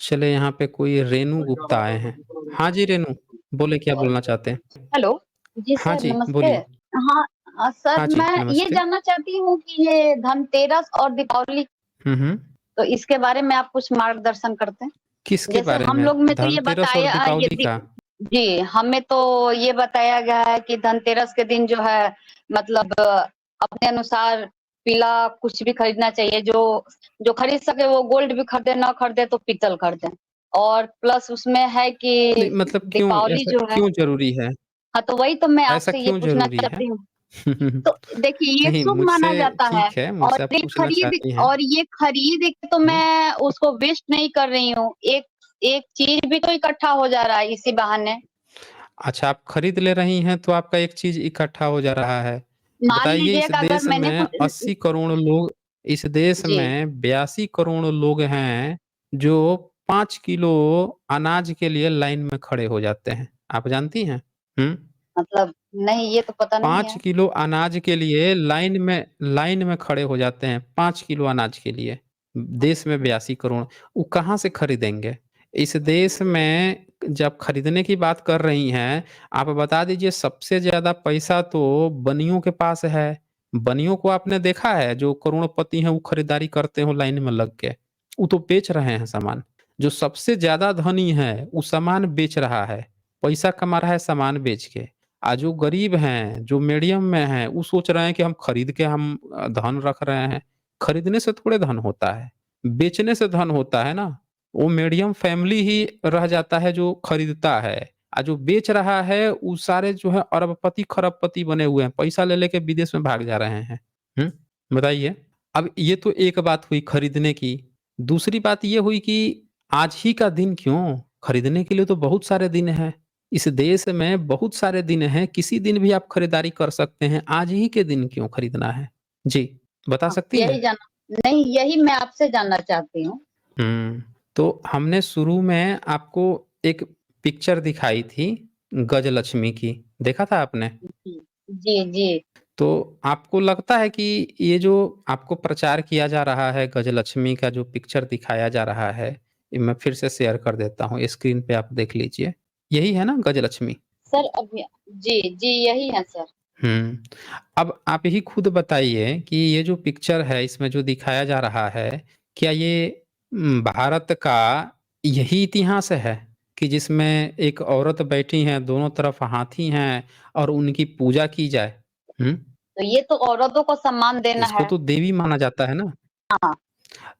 चले यहाँ पे कोई रेनू गुप्ता आए हैं। हाँ जी रेनू, बोले क्या बोलना चाहते हैं? हेलो। जी हाँ सर, जी, नमस्ते। बोलिए। हाँ, सर हाँ जी, मैं ये नमस्ते। जानना चाहती हूँ कि ये धनतेरस और दीपावली, हुँ। तो इसके बारे में आप कुछ मार्गदर्शन करते हैं? किसके जैसे बारे हम में? लोग में तो ये धनतेरस और बताया ये दीपावली का? जी, हमें तो ये बताया गया है कि धनतेरस के दिन जो है मतलब अपने अनुसार पीला कुछ भी खरीदना चाहिए, जो जो खरीद सके वो गोल्ड भी खरीदे, ना खरीदे तो पीतल खरीदें। और प्लस उसमें है नहीं कि मतलब क्यों दीपावली ऐसा जो है, क्यों ज़रूरी है? हाँ, तो वही तो मैं ऐसा आपसे ये क्यों पूछना ज़रूरी है? चाहती हूँ। तो देखिए ये नहीं शुभ मुझसे माना जाता है ठीक है, मुझसे आप पूछना चाहती हैं। और ये खरीद के तो हुँ। मैं उसको वेस्ट नहीं कर रही हूँ। एक एक चीज़ भी तो इकट्ठा हो जा रहा है इसी बहाने। अच्छा आप खरीद ले रही हैं तो आपका एक चीज़ इकट्ठा हो जा रहा है। मान बताइए लीजिए इस कि अगर देश मैंने में कुछ 80 करोड़ लोग इस देश जी, में 82 करोड़ लोग हैं, जो 5 किलो अनाज के लिए लाइन में खड़े हो जाते हैं। आप जानती हैं? हुँ? मतलब नहीं ये तो पता नहीं 5 है। किलो अनाज के लिए लाइन में खड़े हो जाते हैं, 5 किलो अनाज के लिए। देश में 82 करोड़, वो कहाँ से खरीदेंगे? इस देश में जब खरीदने की बात कर रही हैं, आप बता दीजिए सबसे ज़्यादा पैसा तो बनियों के पास है। बनियों को आपने देखा है जो करोड़पति हैं वो खरीदारी करते हो लाइन में लग के, वो तो बेच रहे हैं सामान। जो सबसे ज़्यादा धनी है, वो सामान बेच रहा है, पैसा कमा रहा है सामान बेच के। जो गरीब हैं, जो मीडियम में हैं, वो सोच रहे हैं कि हम खरीद के हम धन रख रहे हैं। खरीदने से थोड़े धन होता है, बेचने से धन होता है ना। वो मीडियम फैमिली ही रह जाता है जो खरीदता है। जो बेच रहा है, वो सारे जो है अरबपति, खरबपति बने हुए हैं, पैसा ले लेके विदेश में भाग जा रहे हैं। हुँ? बताइए? अब ये तो एक बात हुई खरीदने की। दूसरी बात ये हुई कि आज ही का दिन क्यों? खरीदने के लिए तो बहुत सारे दिन हैं। इस देश में बहुत सारे दिन हैं, किसी दिन भी आप खरीदारी कर सकते हैं, आज ही के दिन क्यों खरीदना है? जी, बता हाँ, सकती हैं? नहीं यही मैं आपसे जानना चाहती हूँ। हुँ, तो हमने शुरू में आपको एक पिक्चर दिखाई थी गजलक्ष्मी की, देखा था आपने? जी, जी, जी। तो आपको लगता है कि ये जो आपको प्रचार किया जा रहा है, गजलक्ष्मी का जो पिक्चर दिखाया जा रहा है, ये मैं फिर से शेयर कर देता हूँ, स्क्रीन पे आप देख लीजिए। यही है ना गजलक्ष्मी? सर अभी जी, जी यही है सर। हुँ। अब आप ही खुद बताइए कि ये जो पिक्चर है, इसमें जो दिखाया जा रहा है, क्या ये भारत का यही इतिहास है कि जिसमें एक औरत बैठी हैं, दोनों तरफ हाथी हैं और उनकी पूजा की जाए? हुँ? तो ये तो औरतों को सम्मान देना इसको है। तो देवी माना जाता है ना। हाँ,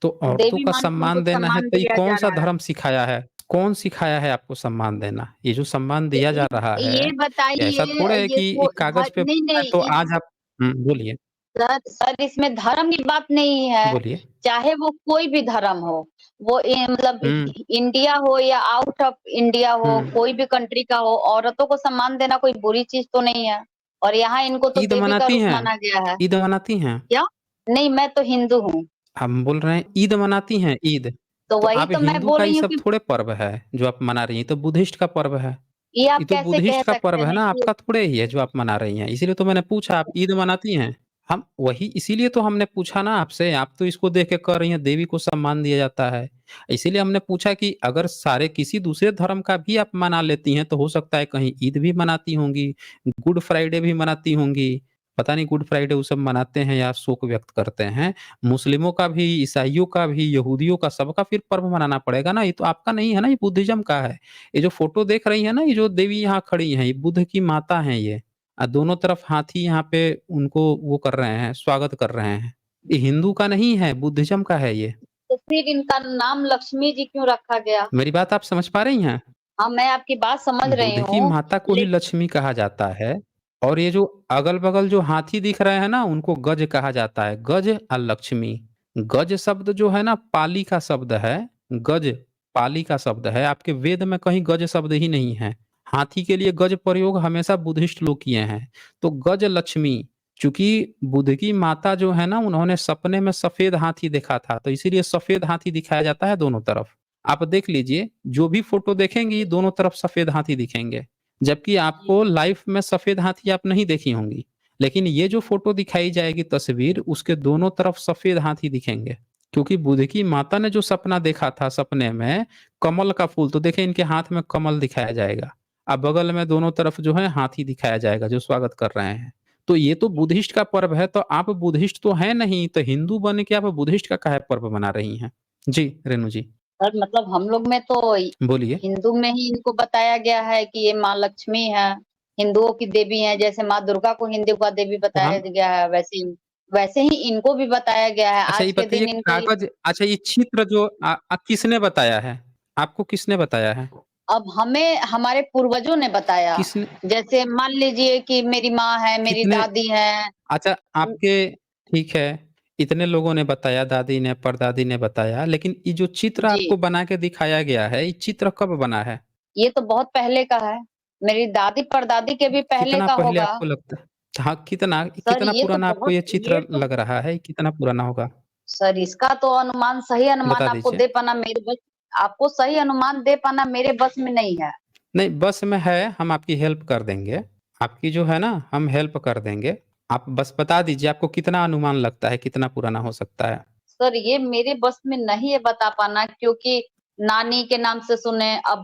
तो औरतों देवी का मान के उनको सम्मान देना है सम्मान तो ये दिया जा कौन-सा रहा है। धर्म सिखाया है? कौन सिखाया है आपको सम्मान देना? ये जो सम्मान तो दिया जा रहा ये है, ऐसा बताइए थोड़े है ये कि को एक कागज़ पे नहीं, है तो नहीं आज आप बोलिए, सर इसमें धर्म की बात नहीं है, बोलिए। चाहे वो कोई भी धर्म हो, वो मतलब हुँ, इंडिया हो या आउट ऑफ इंडिया हो, हुँ। कोई भी कंट्री का हो, औरतों को सम्मान देना कोई बुरी चीज़ तो नहीं है। और यहाँ इनको तो ईद देवी का मनाती रूप हैं? माना गया है। ईद मनाती हैं? क्या? नहीं, मैं तो हिंदू हूँ, हम बोल रहे हैं ईद मनाती हैं, ईद? तो तो वही आप तो मैं हिंदू बोल का रही ये हूँ सब कि थोड़े पर्व है, जो आप मना रही हैं, ये तो बुद्धिस्ट का पर्व है। ये ये आप तो कैसे कह बुद्धिस्ट का सकते पर्व है हैं ना, कि आपका थोड़े ही है जो आप मना रही हैं। इसीलिए तो मैंने पूछा आप ईद मनाती हैं? हम वही इसीलिए तो हमने पूछा ना आपसे, आप तो इसको देख के कह रही हैं देवी को सम्मान दिया जाता है। इसीलिए हमने पूछा कि अगर सारे किसी दूसरे धर्म का भी आप मना लेती हैं, तो हो सकता है कहीं ईद भी मनाती होंगी, गुड फ्राइडे भी मनाती होंगी। पता नहीं गुड फ्राइडे वो सब मनाते हैं या शोक व्यक्त करते हैं। मुस्लिमों का भी, ईसाइयों का भी, यहूदियों का सबका फिर पर्व मनाना पड़ेगा ना, ये तो आपका नहीं है ना, ये बुद्धिज़्म का है। ये जो फ़ोटो देख रही हैं ना, ये जो देवी यहाँ खड़ी हैं, ये बुद्ध की माता हैं ये। दोनों तरफ हाथी यहाँ पे उनको वो कर रहे हैं, स्वागत कर रहे हैं। ये हिंदू का नहीं है, बुद्धिज़्म का है ये। तो फिर इनका नाम लक्ष्मी जी क्यों रखा गया? मेरी बात आप समझ पा रही हैं? हाँ, मैं आपकी बात समझ रही बुद्ध की हूँ, माता को ही ले लक्ष्मी कहा जाता है और ये जो अगल-बगल जो हाथी दिख रहे हैं ना, उनको गज कहा जाता है। गज लक्ष्मी। गज शब्द जो है ना पाली का शब्द है। गज पाली का शब्द है। आपके वेद में कहीं गज शब्द ही नहीं है। हाथी के लिए गज प्रयोग हमेशा बुद्धिस्ट लोग किए हैं। तो गज लक्ष्मी चूँकि बुद्ध की माता जो है ना, उन्होंने सपने में सफ़ेद हाथी देखा था, तो इसीलिए सफ़ेद हाथी दिखाया जाता है दोनों तरफ। आप देख लीजिए, जो भी फ़ोटो देखेंगी दोनों तरफ सफ़ेद हाथी दिखेंगे। जबकि आपको लाइफ़ में सफ़ेद हाथी आप नहीं देखी होंगी। लेकिन ये जो फ़ोटो दिखाई जाएगी तस्वीर उसके दोनों तरफ सफ़ेद हाथी दिखेंगे। क्योंकि बुध की माता ने जो सपना देखा था सपने में कमल का फूल, तो देखिए इनके हाथ में कमल दिखाया जाएगा। अब बगल में दोनों तरफ जो है हाथी दिखाया जाएगा जो स्वागत कर रहे हैं। तो ये तो बुद्धिस्ट का पर्व है, तो आप बुद्धिस्ट तो हैं नहीं, तो हिंदू बन के आप बुद्धिस्ट का काहे पर्व मना रही हैं? जी, रेणु जी, सर मतलब हम लोग में तो बोलिए। हिंदू में ही इनको बताया गया है कि ये माँ लक्ष्मी है, हिंदुओं की देवी है, जैसे माँ दुर्गा को हिंदू का देवी तो बताया हम गया है, वैसे ही इनको भी बताया गया है। अच्छा ये आज के बताइए दिन इनको ये कागज, अच्छा ये चित्र जो किसने बताया है? आपको किसने बताया है? अब हमें हमारे पूर्वजों ने बताया। किसने जैसे मान लीजिए कि मेरी माँ है, मेरी कितने दादी है। अच्छा उम, आपके ठीक है, इतने लोगों ने बताया, दादी ने, परदादी ने बताया, लेकिन ये जो चित्र जी, आपको बना के दिखाया गया है, ये चित्र कब बना है? ये तो बहुत पहले का है। मेरी दादी-परदादी के भी पहले कितना का पहले होगा। आपको लगता है? हाँ, कितना सर कितना पुराना आपको ये ये चित्र तो लग रहा है? कितना पुराना होगा? सर इसका तो अनुमान सही अनुमान बता दीजिए। आपको सही अनुमान दे पाना मेरे बस में नहीं है। नहीं, बस में है, हम आपकी हेल्प कर देंगे। आपकी जो है ना, हम हेल्प कर देंगे। आप बस बता दीजिए आपको कितना अनुमान लगता है, कितना पुराना हो सकता है? सर ये मेरे बस में नहीं है बता पाना, क्योंकि नानी के नाम से सुने, अब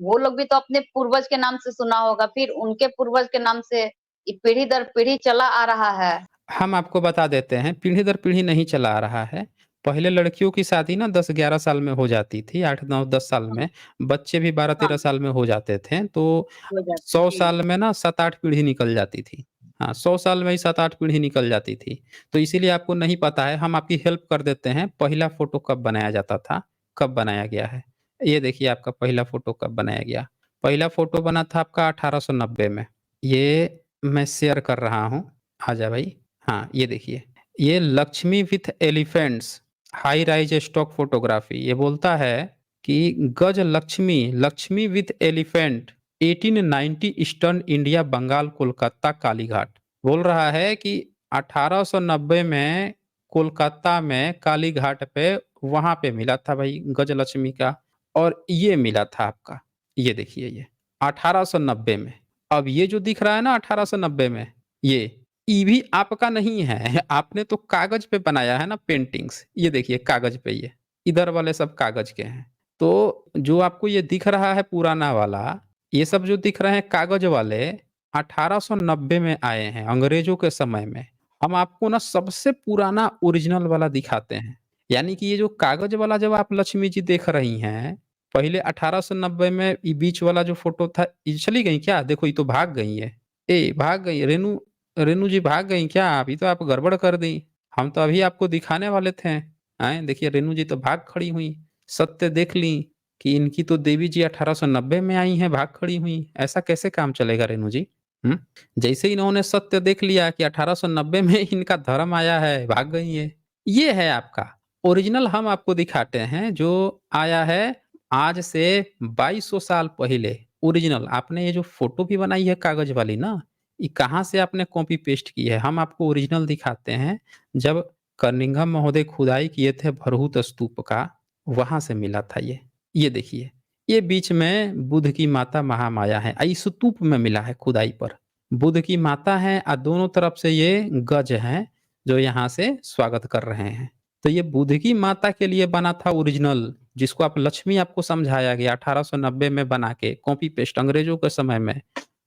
वो लोग भी तो अपने पूर्वज के नाम से सुना होगा, फिर उनके पूर्वज के नाम से ये पीढ़ी दर पीढ़ी चला आ रहा है। हम आपको बता देते हैं, पीढ़ी दर पीढ़ी नहीं चला आ रहा है। पहले लड़कियों की शादी ना 10-11 साल में हो जाती थी, 8-9-10 साल में। बच्चे भी 12-13 हाँ, साल में हो जाते थे। तो हो जाती 100 जी। साल में ना 7-8 पीढ़ी निकल जाती थी। हाँ, 100 साल में ही 7-8 पीढ़ी निकल जाती थी। तो इसीलिए आपको नहीं पता है, हम आपकी हेल्प कर देते हैं। पहला फ़ोटो कब बनाया जाता था, कब बनाया गया है। ये देखिए आपका पहला फ़ोटो कब बनाया गया। पहला फ़ोटो बना था आपका 1890 में। ये मैं शेयर कर रहा हूँ। आजा भाई। हाँ, ये देखिए। ये Lakshmi with elephants high rise stock photography, ये बोलता है कि Gaj Lakshmi, Lakshmi with elephant 1890 eastern India Bengal Kolkata Kalighat. बोल रहा है कि 1890 में कोलकाता में कालीघाट पे वहां पे मिला था भाई गजलक्ष्मी का। और ये मिला था आपका, ये देखिए ये 1890 में। अब ये जो दिख रहा है ना 1890 में, ये भी आपका नहीं है। आपने तो कागज पे बनाया है ना पेंटिंग्स, ये देखिए कागज पे, ये इधर वाले सब कागज के हैं। तो जो आपको ये दिख रहा है पुराना वाला, ये सब जो दिख रहे हैं कागज वाले 1890 में आए हैं अंग्रेजों के समय में। हम आपको ना सबसे पुराना ओरिजिनल वाला दिखाते हैं। यानी कि ये जो कागज वाला जब आप लक्ष्मी जी देख रही हैं, पहले 1890 में ये बीच वाला जो फोटो था, ये चली गई क्या? देखो ये तो भाग गई है। ए भाग गई रेनू, रेनू जी भाग गई क्या? अभी तो आप गड़बड़ कर दी। हम तो अभी आपको दिखाने वाले थे। हैं देखिए रेनू जी तो भाग खड़ी हुई। सत्य देख ली कि इनकी तो देवी जी 1890 में आई हैं, भाग खड़ी हुई। ऐसा कैसे काम चलेगा रेनू जी? हुँ? जैसे इन्होंने सत्य देख लिया कि 1890 में इनका धर्म आया है, भाग गई है। ये है आपका ओरिजिनल, हम आपको दिखाते हैं जो आया है आज से 2200 साल पहले। ओरिजिनल आपने ये जो फ़ोटो भी बनाई है कागज़ वाली ना, ये कहाँ से आपने कॉपी पेस्ट की है? हम आपको ओरिजिनल दिखाते हैं। जब कर्निंघम महोदय खुदाई किए थे भरहूत स्तूप का, वहाँ से मिला था ये। ये देखिए, ये बीच में बुद्ध की माता महामाया है। इस स्तूप में मिला है खुदाई पर। बुद्ध की माता है और दोनों तरफ से ये गज हैं, जो यहाँ से स्वागत कर रहे हैं। तो ये बुद्ध की माता के लिए बना था ओरिजिनल, जिसको आप लक्ष्मी आपको समझाया गया 1890 में बना के कॉपी पेस्ट अंग्रेजों के समय में।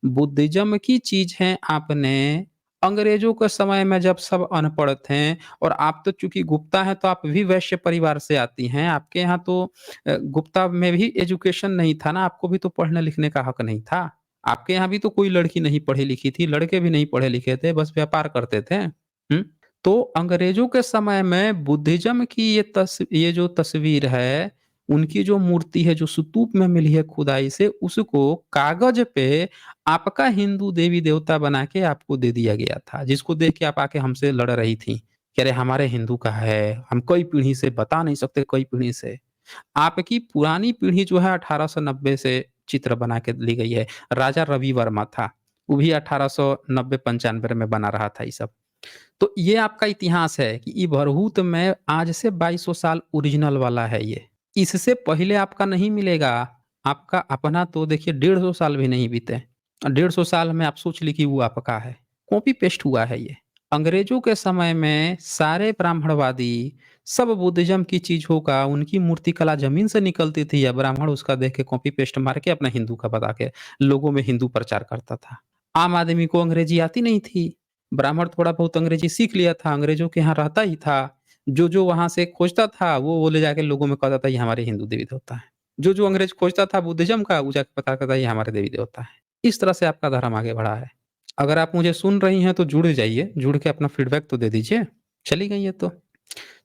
बुद्धिज़्म की चीज़ें आपने अंग्रेजों के समय में जब सब अनपढ़ थे, और आप तो चूँकि गुप्ता हैं तो आप भी वैश्य परिवार से आती हैं। आपके यहाँ तो गुप्ता में भी एजुकेशन नहीं था ना, आपको भी तो पढ़ने-लिखने का हक नहीं था। आपके यहाँ भी तो कोई लड़की नहीं पढ़ी-लिखी थी, लड़के भी नहीं पढ़े-लिखे थे, बस व्यापार करते थे। हुँ? तो अंग्रेजों के समय में बुद्धिज़्म की ये जो तस्वीर है, उनकी जो मूर्ति है, जो स्तूप में मिली है खुदाई से, उसको कागज़ पे आपका हिंदू देवी-देवता बना के आपको दे दिया गया था, जिसको देख के आप आके हमसे लड़ रही थी कि अरे हमारे हिंदू का है, हम कई पीढ़ी से बता नहीं सकते, कई पीढ़ी से। आपकी पुरानी पीढ़ी जो है 1890 से चित्र बना के ली गई है। राजा रवि वर्मा था, वो भी 1890-95 में बना रहा था ये सब। तो ये आपका इतिहास है कि ये भरहूत में आज से 2200 साल ओरिजिनल वाला है ये। इससे पहले आपका नहीं मिलेगा। आपका अपना तो देखिए 150 साल भी नहीं बीते। 150 साल में आप सोच ली कि वो आपका है। कॉपी पेस्ट हुआ है ये। अंग्रेजों के समय में सारे ब्राह्मणवादी सब बुद्धिज्म की चीज़ों का उनकी मूर्तिकला ज़मीन से निकलती थी या ब्राह्मण उसका देख के कॉपी पेस्ट मार के अपना हिंदू का बता के लोगों में हिंदू प्रचार करता था। आम आदमी को अंग्रेजी आती नहीं थी। ब्राह्मण थोड़ा बहुत अंग्रेजी सीख लिया था, अंग्रेजों के यहाँ रहता ही था। जो-जो वहाँ से खोजता था वो ले जाके लोगों में कहता था ये हमारे हिंदू देवी-देवता हैं। जो-जो अंग्रेज खोजता था बुद्धिज्म का वो जाके पता करता था ये हमारे देवी-देवता हैं। इस तरह से आपका धर्म आगे बढ़ा है। अगर आप मुझे सुन रही हैं तो जुड़ जाइए, जुड़ के अपना फीडबैक तो दे दीजिए। चली गई हैं तो।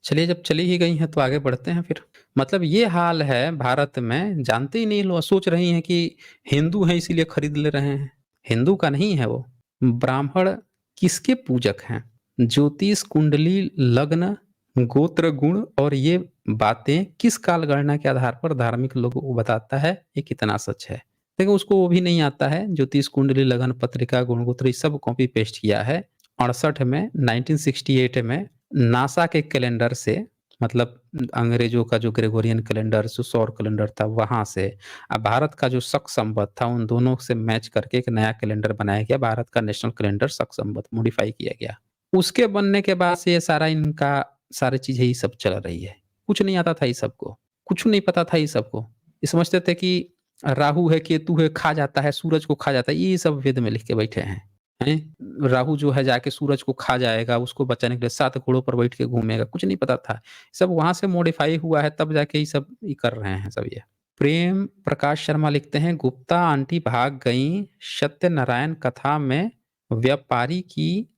चलिए जब चली ही गई हैं तो आगे बढ़ते हैं फिर। मतलब ये हाल है भारत में, जानते ही नहीं लोग, सोच रही हैं कि हिंदू हैं इसीलिए खरीद ले रहे हैं। हिंदू का नहीं है वो। ब्राह्मण किसके पूजक हैं? ज्योतिष, कुंडली, लग्न, गोत्र, गुण और ये बातें किस काल गणना के आधार पर धार्मिक लोगों को बताता है, ये कितना सच है? देखो उसको वो भी नहीं आता है, ज्योतिष, कुंडली, लगन, पत्रिका, गुणगोत्र ये सब कॉपी पेस्ट किया है। 68 में 1968 में नासा के कैलेंडर से, मतलब अंग्रेजों का जो ग्रेगोरियन कैलेंडर, जो सौर कैलेंडर था वहाँ से, भारत का जो शक संवत था उन दोनों से मैच करके एक नया कैलेंडर बनाया गया, भारत का नेशनल कैलेंडर शक संवत मॉडिफाई किया गया। उसके बनने के बाद से ये सारा इनका सारी चीज़ें ये सब चल रही है। कुछ नहीं आता था ये सबको, कुछ नहीं पता था ये सबको। ये समझते थे कि राहु है, केतु है, खा जाता है, सूरज को खा जाता है, ये सब वेद में लिख के बैठे हैं। हैं? राहु जो है जाके सूरज को खा जाएगा, उसको बचाने के लिए 7 घोड़ों पर बैठ के घूमेगा, कुछ नहीं पता था। सब वहाँ से मॉडिफाई हुआ है तब जाके ये सब ये कर रहे हैं सब ये। प्रेम प्रकाश शर्मा लिखते हैं, गुप्ता आंटी भाग गईं, सत्यनारायण कथा में व्यापारी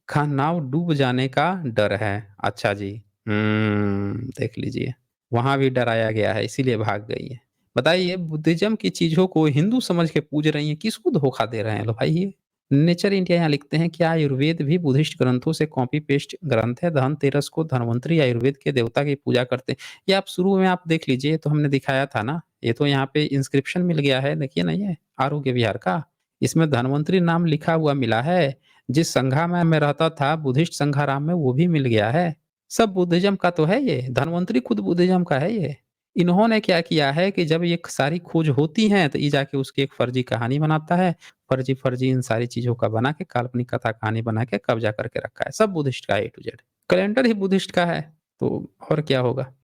का नाव डूब जाने का डर है। अच्छा जी। देख लीजिए। वहाँ भी डराया गया है इसीलिए भाग गई है। बताइए बुद्धिज़्म की चीज़ों को हिंदू समझ के पूज रही हैं, किसको धोखा दे रहे हैं लो भाई ये? नेचर इंडिया यहाँ लिखते हैं, क्या आयुर्वेद भी बुद्धिस्ट ग्रंथों से कॉपी पेस्ट ग्रंथ है? धनतेरस को धन्वंतरी आयुर्वेद के देवता की पूजा करते हैं। ये आप शुरू में आप देख लीजिए, ये तो हमने दिखाया था ना, ये तो यहाँ पे इंस्क्रिप्शन मिल गया है, देखिए ना ये आरोग्य विहार का। इसमें धन्वंतरी नाम लिखा हुआ मिला है। जिस संघा में रहता था बुद्धिस्ट संघाराम में वो भी मिल गया है। सब बुद्धिज़्म का तो है ये, धन्वंतरी खुद बुद्धिज़्म का है ये। इन्होंने क्या किया है कि जब ये सारी खोज होती हैं तो ये जाके उसकी एक फर्जी कहानी बनाता है, फर्जी-फर्जी इन सारी चीज़ों का बना के काल्पनिक कथा कहानी बना के कब्ज़ा करके रखा है। सब बुद्धिस्ट का है ए टू जेड। कैलेंडर ही बुद्धिस्ट का है, तो और क्या होगा?